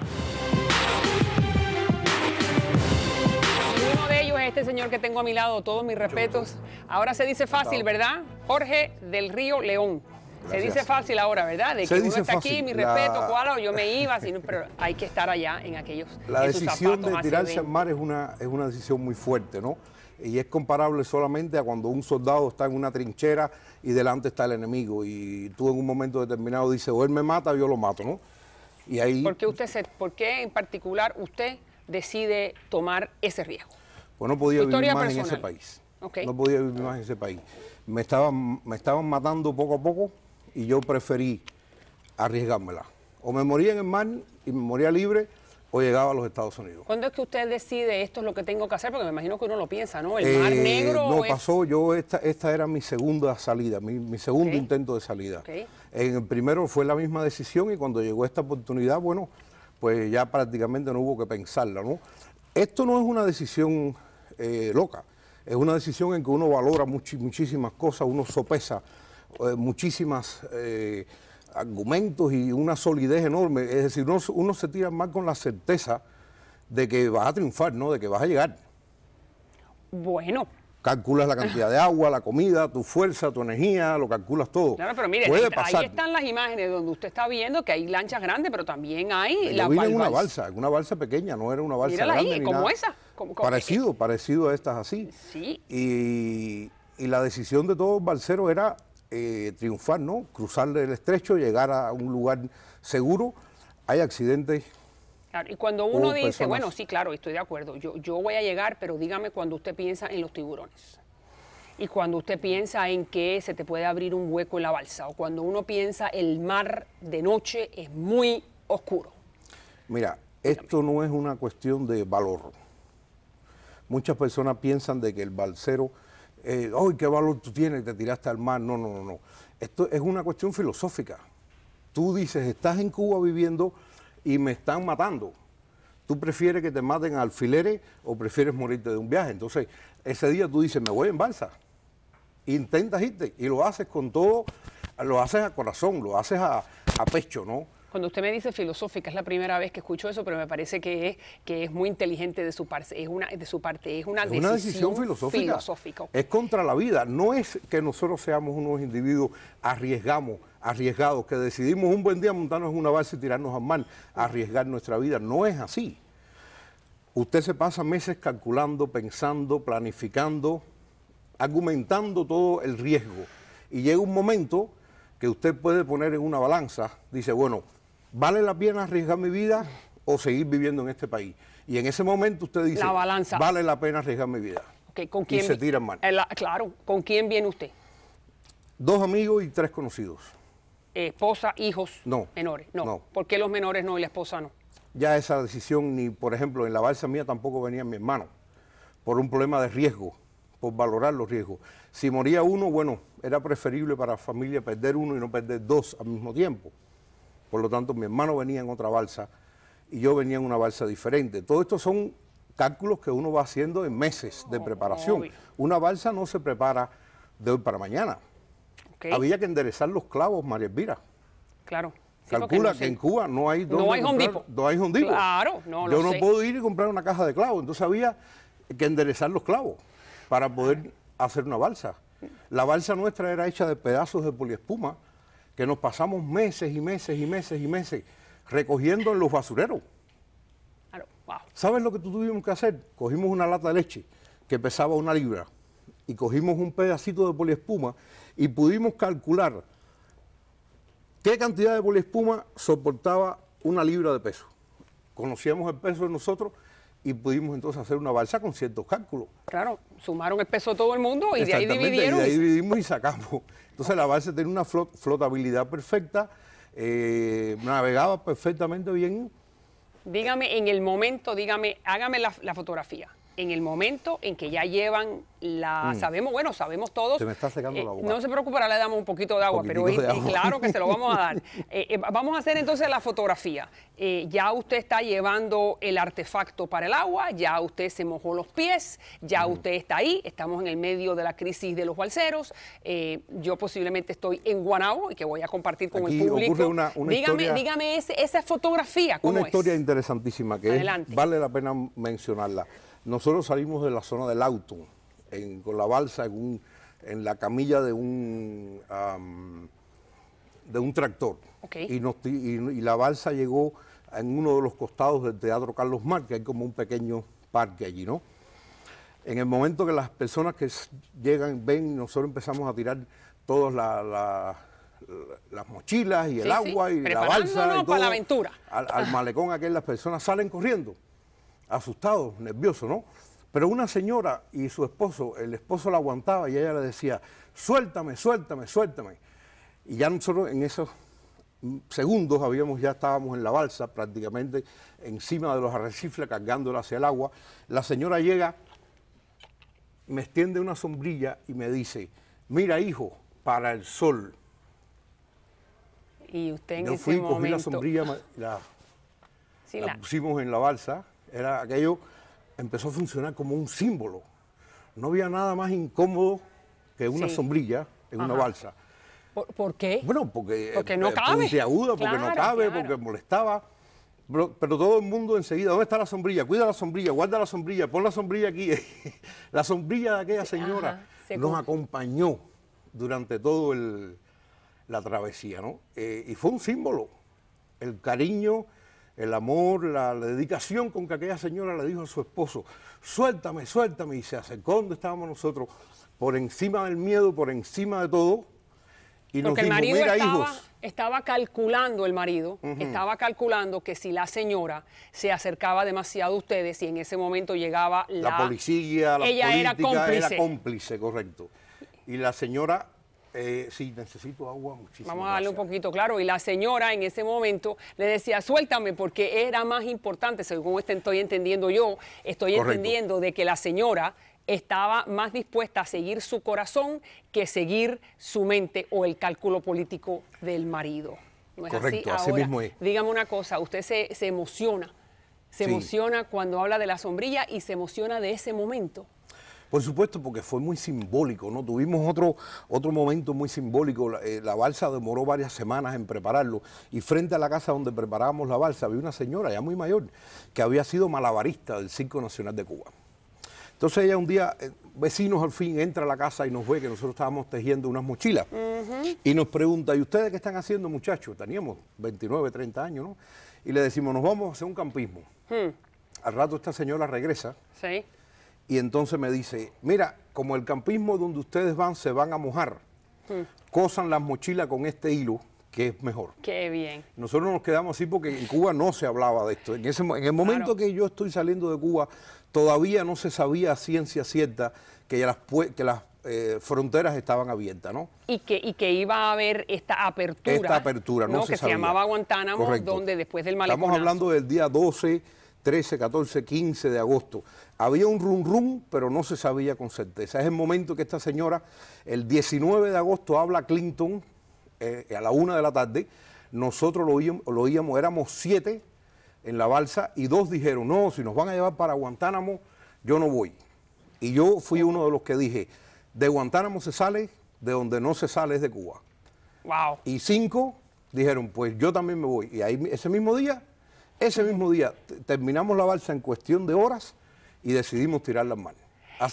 Uno de ellos es este señor que tengo a mi lado, todos mis respetos. Ahora se dice fácil, ¿verdad? Jorge del Río León. Se dice fácil ahora, ¿verdad? De que uno está aquí, mi respeto, cuál, yo me iba, pero hay que estar allá en aquellos. La decisión de tirarse al mar es una decisión muy fuerte, ¿no? Y es comparable solamente a cuando un soldado está en una trinchera y delante está el enemigo. Y tú en un momento determinado dices, o él me mata o yo lo mato, ¿no? Y ahí... ¿Por qué en particular usted decide tomar ese riesgo? Pues no podía vivir más en ese país. Okay. No podía vivir más en ese país. Me estaban matando poco a poco y yo preferí arriesgármela. O me moría en el mar y me moría libre, o llegaba a los Estados Unidos. ¿Cuándo es que usted decide esto es lo que tengo que hacer? Porque me imagino que uno lo piensa, ¿no? El Mar Negro. No, pasó, esta era mi segunda salida, mi segundo intento de salida. Okay. En el primero fue la misma decisión y cuando llegó esta oportunidad, bueno, pues ya prácticamente no hubo que pensarla, ¿no? Esto no es una decisión loca, es una decisión en que uno valora muchísimas cosas, uno sopesa muchísimas argumentos y una solidez enorme. Es decir, uno se tira más con la certeza de que vas a triunfar, ¿no? De que vas a llegar. Bueno. Calculas la cantidad de agua, la comida, tu fuerza, tu energía, lo calculas todo. Claro, pero mire, ahí están las imágenes donde usted está viendo que hay lanchas grandes, pero también hay la balsa. Una balsa pequeña, no era una balsa Mírala grande. Ahí, como esa. Parecido a estas así. Sí. Y la decisión de todos los balseros era triunfar, ¿no? Cruzar el estrecho, llegar a un lugar seguro. Hay accidentes. Claro, y cuando uno dice, bueno, sí, claro, estoy de acuerdo, yo voy a llegar, pero dígame cuando usted piensa en los tiburones. Y cuando usted piensa en que se te puede abrir un hueco en la balsa, o cuando uno piensa el mar de noche es muy oscuro. Mira, esto no es una cuestión de valor. Muchas personas piensan de que el balsero, ¡ay, qué valor tú tienes! Te tiraste al mar. No. Esto es una cuestión filosófica. Tú dices, estás en Cuba viviendo y me están matando. ¿Tú prefieres que te maten a alfileres o prefieres morirte de un viaje? Entonces, ese día tú dices, me voy en balsa. Intentas irte y lo haces con todo, lo haces a corazón, lo haces a pecho, ¿no? Cuando usted me dice filosófica, es la primera vez que escucho eso, pero me parece que es muy inteligente de su parte. Es una decisión filosófica. Es contra la vida. No es que nosotros seamos unos individuos arriesgados, que decidimos un buen día montarnos en una balsa y tirarnos al mar, arriesgar nuestra vida. No es así. Usted se pasa meses calculando, pensando, planificando, argumentando todo el riesgo. Y llega un momento que usted puede poner en una balanza, dice, bueno, ¿vale la pena arriesgar mi vida o seguir viviendo en este país? Y en ese momento usted dice, la balanza. Vale la pena arriesgar mi vida. Okay, ¿con quién? Y se tira en mar. Claro, ¿con quién viene usted? 2 amigos y 3 conocidos. ¿Esposa, hijos no, menores? No. ¿Por qué los menores no y la esposa no? Ya esa decisión, ni por ejemplo en la balsa mía tampoco venía mi hermano, por un problema de riesgo, por valorar los riesgos. Si moría uno, bueno, era preferible para la familia perder uno y no perder 2 al mismo tiempo. Por lo tanto, mi hermano venía en otra balsa y yo venía en una balsa diferente. Todo esto son cálculos que uno va haciendo en meses de preparación. Una balsa no se prepara de hoy para mañana. Okay. Había que enderezar los clavos, María Elvira. Claro. Calcula que en Cuba no hay Home Depot. No hay Home Depot. Claro, yo no puedo ir y comprar una caja de clavos. Entonces había que enderezar los clavos para poder hacer una balsa. La balsa nuestra era hecha de pedazos de poliespuma que nos pasamos meses y meses y meses y meses recogiendo en los basureros. Claro, wow. ¿Sabes lo que tuvimos que hacer? Cogimos una lata de leche que pesaba 1 libra y cogimos un pedacito de poliespuma y pudimos calcular qué cantidad de poliespuma soportaba 1 libra de peso. Conocíamos el peso de nosotros y pudimos entonces hacer una balsa con ciertos cálculos. Claro, sumaron el peso de todo el mundo y de ahí dividieron. Y de ahí dividimos y sacamos. Entonces la balsa tenía una flotabilidad perfecta, navegaba perfectamente bien. Dígame, en el momento, hágame la fotografía. En el momento en que ya llevan sabemos todos. Se me está secando la boca. No se preocupe, ahora le damos un poquito de agua, pero claro que se lo vamos a dar. Vamos a hacer entonces la fotografía. Ya usted está llevando el artefacto para el agua, ya usted se mojó los pies, ya usted está ahí, estamos en el medio de la crisis de los balseros. Yo posiblemente estoy en Guanabo y que voy a compartir con el público. Dígame esa fotografía, ¿cómo es? Una historia interesantísima que vale la pena mencionarla. Nosotros salimos de la zona del auto, con la balsa en la camilla de un tractor. Okay. Y la balsa llegó en uno de los costados del Teatro Carlos Marx, que hay como un pequeño parque allí, ¿no? En el momento que las personas que llegan, ven, nosotros empezamos a tirar todas las mochilas y el agua y la balsa. Y todo, para la aventura. Al malecón aquel, las personas salen corriendo, asustados, nerviosos, ¿no? Pero una señora y su esposo, el esposo la aguantaba y ella le decía, suéltame, suéltame, suéltame. Y ya nosotros en esos segundos ya estábamos en la balsa, prácticamente encima de los arrecifes, cargándola hacia el agua. La señora llega, me extiende una sombrilla y me dice, mira hijo, para el sol. Y usted en Yo ese fui, momento... cogí la sombrilla, la pusimos en la balsa, era aquello empezó a funcionar como un símbolo. No había nada más incómodo que una sombrilla en una balsa. ¿Por qué? Bueno, porque no cabe. Puntiaguda, porque no cabe, porque molestaba. Pero todo el mundo enseguida, ¿dónde está la sombrilla? Cuida la sombrilla, guarda la sombrilla, pon la sombrilla aquí. La sombrilla de aquella señora nos acompañó durante todo la travesía, ¿no? Y fue un símbolo, el cariño, el amor, la dedicación con que aquella señora le dijo a su esposo, suéltame, suéltame, y se acercó donde estábamos nosotros, por encima del miedo, por encima de todo, y porque nos dijo, mira, hijos. Estaba calculando el marido, estaba calculando que si la señora se acercaba demasiado a ustedes y en ese momento llegaba la policía, la ella política, era cómplice, correcto. Y la señora, sí, necesito agua, muchísimas Vamos a darle un poquito claro. Y la señora en ese momento le decía, suéltame, porque era más importante, según estoy entendiendo yo, entendiendo de que la señora estaba más dispuesta a seguir su corazón que seguir su mente o el cálculo político del marido. ¿No es correcto, así? Así mismo es. Dígame una cosa, usted se emociona, emociona cuando habla de la sombrilla y se emociona de ese momento. Por supuesto, porque fue muy simbólico, ¿no? Tuvimos otro momento muy simbólico. La balsa demoró varias semanas en prepararlo y frente a la casa donde preparábamos la balsa había una señora ya muy mayor que había sido malabarista del Circo Nacional de Cuba. Entonces ella un día, vecinos al fin, entra a la casa y nos ve que nosotros estábamos tejiendo unas mochilas y nos pregunta, ¿y ustedes qué están haciendo, muchachos? Teníamos 29, 30 años, ¿no? Y le decimos, nos vamos a hacer un campismo. Al rato esta señora regresa y entonces me dice, mira, como el campismo donde ustedes van se van a mojar, cosan las mochilas con este hilo, que es mejor. Qué bien. Nosotros nos quedamos así porque en Cuba no se hablaba de esto. En el momento que yo estoy saliendo de Cuba, todavía no se sabía a ciencia cierta que las fronteras estaban abiertas, ¿no? Y que iba a haber esta apertura. Esta apertura, no se que sabía. Se llamaba Guantánamo, correcto. Donde después del maleconazo. Estamos hablando del día 12, 13, 14, 15 de agosto. Había un rum, pero no se sabía con certeza. Es el momento que esta señora, el 19 de agosto, habla a Clinton, a la 1 de la tarde, nosotros lo oíamos, éramos 7 en la balsa y 2 dijeron, no, si nos van a llevar para Guantánamo, yo no voy. Y yo fui uno de los que dije, de Guantánamo se sale, de donde no se sale es de Cuba. Wow. Y 5 dijeron, pues yo también me voy. Y ahí ese mismo día, terminamos la balsa en cuestión de horas y decidimos tirar las manos.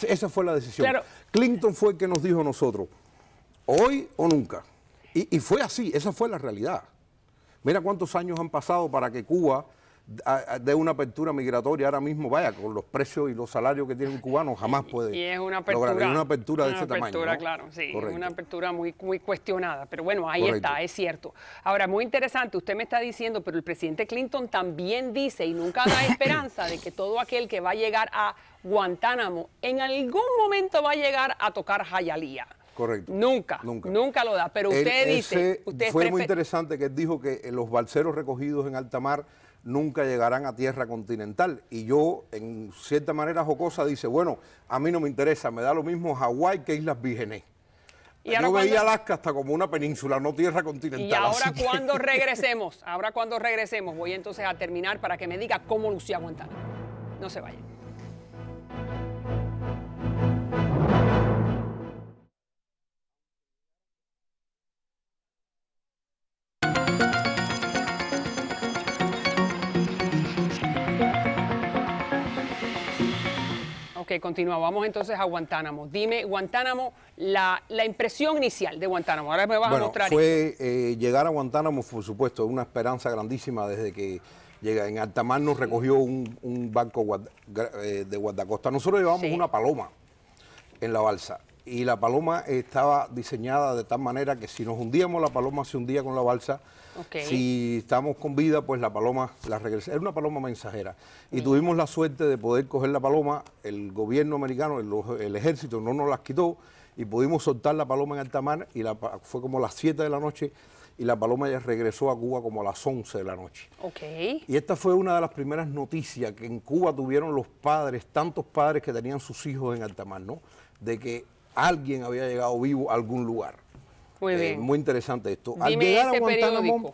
Esa fue la decisión. Claro. Clinton fue el que nos dijo a nosotros, hoy o nunca. Y fue así, esa fue la realidad. Mira cuántos años han pasado para que Cuba dé una apertura migratoria ahora mismo, vaya, con los precios y los salarios que tiene un cubano, jamás puede y es una apertura, lograr una apertura de ese tamaño, ¿no? Claro, sí, correcto. Es una apertura muy cuestionada, pero bueno, ahí está, es cierto. Ahora, muy interesante, usted me está diciendo, pero el presidente Clinton también dice, y nunca da esperanza, de que todo aquel que va a llegar a Guantánamo, en algún momento va a llegar a tocar Hialeah. Correcto. Nunca lo da, pero usted dice... Fue muy interesante que él dijo que los balseros recogidos en alta mar nunca llegarán a tierra continental. Y yo, en cierta manera jocosa, dice, bueno, a mí no me interesa, me da lo mismo Hawái que Islas Vírgenes. Yo veía Alaska hasta como una península, no tierra continental. Y ahora cuando regresemos, voy entonces a terminar para que me diga cómo lucía Guantánamo. No se vayan. Ok, continúa. Vamos entonces a Guantánamo. Dime, Guantánamo, la impresión inicial de Guantánamo. Ahora me vas a mostrar. Llegar a Guantánamo, por supuesto, es una esperanza grandísima desde que llega. En alta mar nos recogió un barco de guardacosta. Nosotros llevamos una paloma en la balsa y la paloma estaba diseñada de tal manera que si nos hundíamos, la paloma se hundía con la balsa. Si estamos con vida, pues la paloma la regresa. Era una paloma mensajera. Y tuvimos la suerte de poder coger la paloma. El gobierno americano, el ejército no nos las quitó y pudimos soltar la paloma en alta mar y fue como las 7 de la noche y la paloma ya regresó a Cuba como a las 11 de la noche. Y esta fue una de las primeras noticias que en Cuba tuvieron los padres, tantos padres que tenían sus hijos en alta mar, ¿no? De que alguien había llegado vivo a algún lugar. Muy bien. Muy interesante esto. Al llegar a Guantánamo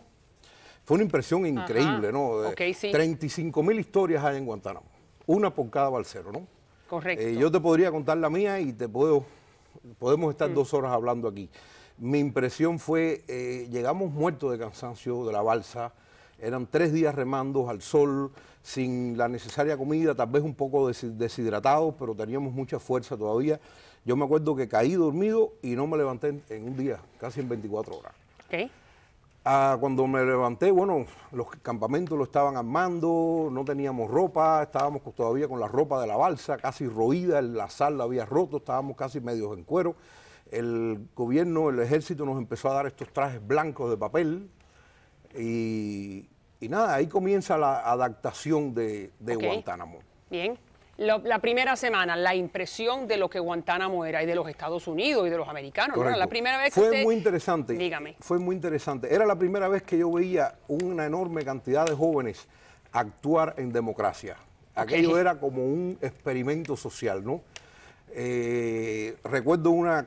fue una impresión increíble, ¿no? 35.000 historias hay en Guantánamo. una por cada balsero, ¿no? Correcto. Yo te podría contar la mía y podemos estar 2 horas hablando aquí. Mi impresión fue, llegamos muertos de cansancio de la balsa, eran 3 días remando al sol, sin la necesaria comida, tal vez un poco deshidratados, pero teníamos mucha fuerza todavía. Yo me acuerdo que caí dormido y no me levanté en un día, casi en 24 horas. Okay. Cuando me levanté, bueno, los campamentos lo estaban armando, no teníamos ropa, estábamos todavía con la ropa de la balsa, casi roída, la sal la había roto, estábamos casi medios en cuero. El gobierno, el ejército nos empezó a dar estos trajes blancos de papel y nada, ahí comienza la adaptación de Guantánamo. Bien. La primera semana, la impresión de lo que Guantánamo era y de los Estados Unidos y de los americanos, ¿no? La primera vez que fue muy interesante. Dígame. Fue muy interesante. Era la primera vez que yo veía una enorme cantidad de jóvenes actuar en democracia. Aquello era como un experimento social, ¿no? Recuerdo un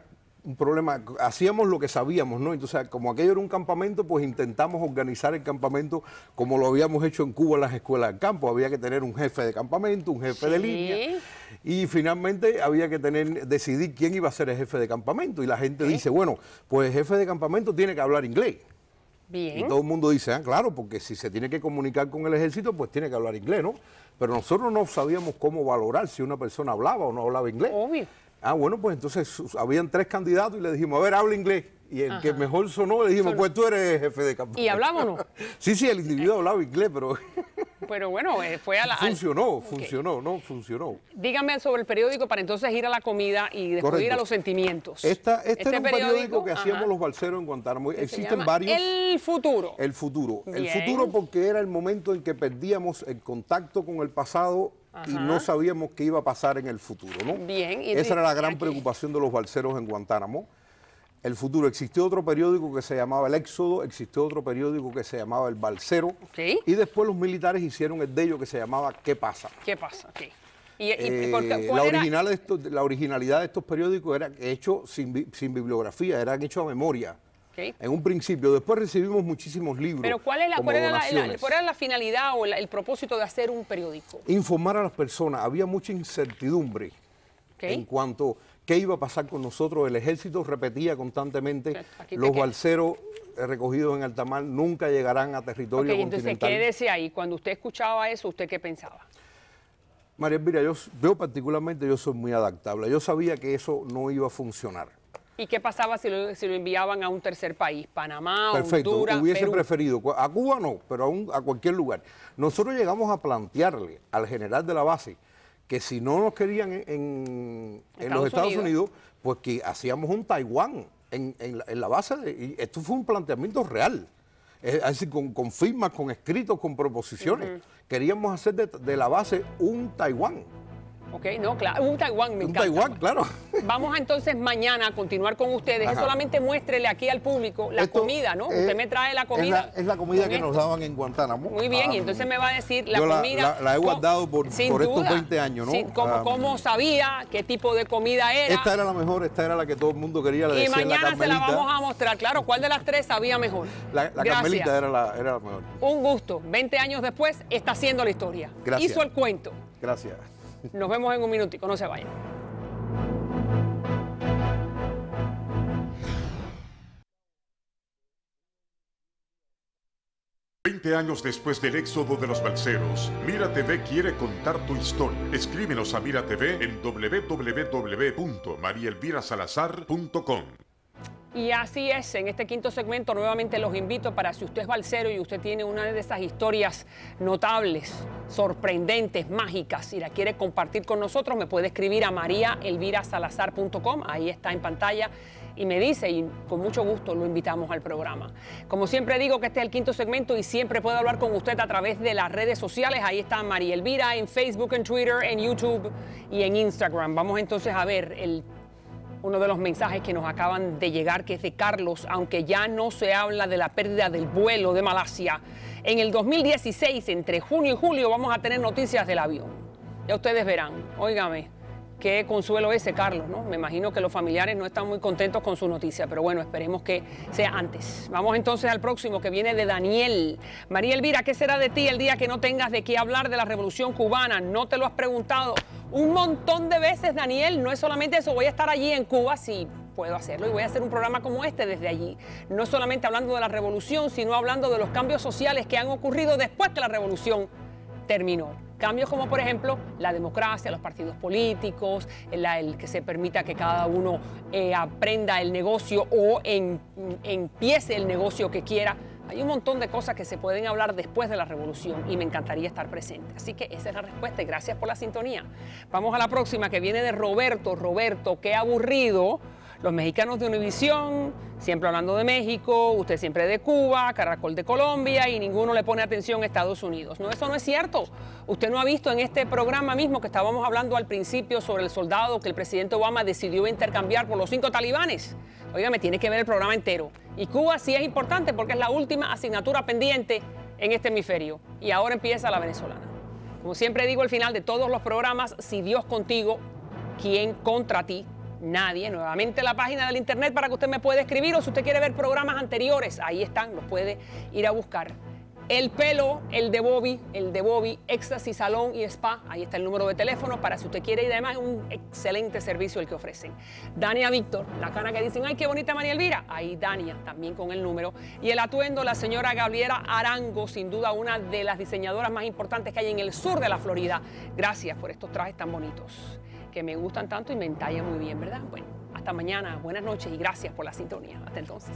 problema, hacíamos lo que sabíamos, ¿no? Entonces, como aquello era un campamento, pues intentamos organizar el campamento como lo habíamos hecho en Cuba en las escuelas del campo. Había que tener un jefe de campamento, un jefe de línea, y finalmente había que decidir quién iba a ser el jefe de campamento. Y la gente dice, bueno, pues el jefe de campamento tiene que hablar inglés. Bien. Y todo el mundo dice, claro, porque si se tiene que comunicar con el ejército, pues tiene que hablar inglés, ¿no? Pero nosotros no sabíamos cómo valorar si una persona hablaba o no hablaba inglés. Obvio. Bueno, pues entonces habían 3 candidatos y le dijimos, a ver, habla inglés. Y el que mejor sonó, le dijimos, pues tú eres jefe de campamento. ¿Y hablamos o no? Sí, el individuo hablaba inglés, pero... Pero bueno, fue a la... Funcionó. Dígame sobre el periódico para entonces ir a la comida y después ir a los sentimientos. Este era un periódico que hacíamos los balseros en Guantánamo. Existen varios. El Futuro. El Futuro. El Futuro porque era el momento en que perdíamos el contacto con el pasado y no sabíamos qué iba a pasar en el futuro, ¿no? Bien. Esa era la gran preocupación de los balseros en Guantánamo. El Futuro. Existió otro periódico que se llamaba El Éxodo, existió otro periódico que se llamaba El Balsero, y después los militares hicieron el de ellos que se llamaba ¿Qué pasa? ¿Qué pasa? Okay. La originalidad de estos periódicos era hecho sin bibliografía, eran hechos a memoria. En un principio, después recibimos muchísimos libros. Pero ¿cuál era la finalidad o el propósito de hacer un periódico? Informar a las personas. Había mucha incertidumbre en cuanto qué iba a pasar con nosotros. El ejército repetía constantemente, los balseros recogidos en alta mar nunca llegarán a territorio continental. Entonces quédese ahí. Cuando usted escuchaba eso, ¿usted qué pensaba? María, mira, yo particularmente soy muy adaptable. Yo sabía que eso no iba a funcionar. ¿Y qué pasaba si lo enviaban a un tercer país? ¿Panamá, Perfecto, Honduras, hubiese Perú? Preferido. A Cuba no, pero a cualquier lugar. Nosotros llegamos a plantearle al general de la base que si no nos querían en los Estados Unidos, pues que hacíamos un Taiwán en la base. Y esto fue un planteamiento real. Es decir, con firmas, con escritos, con proposiciones. Queríamos hacer de la base un Taiwán. Ok, no, claro, un Taiwán me encanta. Un Taiwán, claro. Vamos entonces mañana a continuar con ustedes. Solamente muéstrele aquí al público la comida, ¿no? Usted me trae la comida. Es la comida que nos daban en Guantánamo. Muy bien, y entonces me va a decir la comida. La he guardado por estos 20 años, ¿no? Sí, cómo sabía, qué tipo de comida era. Esta era la mejor, esta era la que todo el mundo quería. Y mañana se la vamos a mostrar, claro, ¿cuál de las 3 sabía mejor? La Carmelita era la mejor. Un gusto. 20 años después está haciendo la historia. Gracias. Hizo el cuento. Gracias. Nos vemos en un minutico, no se vayan. Años después del éxodo de los balseros, Mira TV quiere contar tu historia. Escríbenos a Mira TV en www.marielvirasalazar.com. Y así es, en este quinto segmento nuevamente los invito para si usted es balsero y usted tiene una de esas historias notables, sorprendentes, mágicas y la quiere compartir con nosotros, me puede escribir a mariaelvirasalazar.com, ahí está en pantalla, y me dice, y con mucho gusto lo invitamos al programa. Como siempre digo que este es el quinto segmento y siempre puedo hablar con usted a través de las redes sociales, ahí está María Elvira en Facebook, en Twitter, en YouTube y en Instagram. Vamos entonces a ver uno de los mensajes que nos acaban de llegar, que es de Carlos, aunque ya no se habla de la pérdida del vuelo de Malasia. En el 2016, entre junio y julio, vamos a tener noticias del avión. Ya ustedes verán, óigame, Qué consuelo ese, Carlos, ¿no? Me imagino que los familiares no están muy contentos con su noticia, pero bueno, esperemos que sea antes. Vamos entonces al próximo, que viene de Daniel. María Elvira, ¿qué será de ti el día que no tengas de qué hablar de la Revolución Cubana? No te lo has preguntado un montón de veces, Daniel. No es solamente eso, voy a estar allí en Cuba, sí, puedo hacerlo, y voy a hacer un programa como este desde allí. No solamente hablando de la revolución, sino hablando de los cambios sociales que han ocurrido después que la revolución terminó. Cambios como, por ejemplo, la democracia, los partidos políticos, el que se permita que cada uno aprenda el negocio o empiece el negocio que quiera. Hay un montón de cosas que se pueden hablar después de la revolución y me encantaría estar presente. Así que esa es la respuesta y gracias por la sintonía. Vamos a la próxima, que viene de Roberto. Roberto, qué aburrido. Los mexicanos de Univisión, siempre hablando de México, usted siempre de Cuba, Caracol de Colombia y ninguno le pone atención a Estados Unidos. No, eso no es cierto. Usted no ha visto en este programa mismo que estábamos hablando al principio sobre el soldado que el presidente Obama decidió intercambiar por los 5 talibanes. Óigame, tiene que ver el programa entero. Y Cuba sí es importante porque es la última asignatura pendiente en este hemisferio. Y ahora empieza la venezolana. Como siempre digo al final de todos los programas, si Dios contigo, ¿quién contra ti? Nadie. Nuevamente la página del internet para que usted me pueda escribir, o si usted quiere ver programas anteriores, ahí están, los puede ir a buscar. El pelo, el de Bobby, Éxtasis Salón y Spa, ahí está el número de teléfono para si usted quiere, y además es un excelente servicio el que ofrecen. Dania Víctor, la cara que dicen, ay, qué bonita María Elvira, ahí Dania, también con el número. Y el atuendo, la señora Gabriela Arango, sin duda una de las diseñadoras más importantes que hay en el sur de la Florida. Gracias por estos trajes tan bonitos, que me gustan tanto y me entallan muy bien, ¿verdad? Bueno, hasta mañana, buenas noches y gracias por la sintonía. Hasta entonces.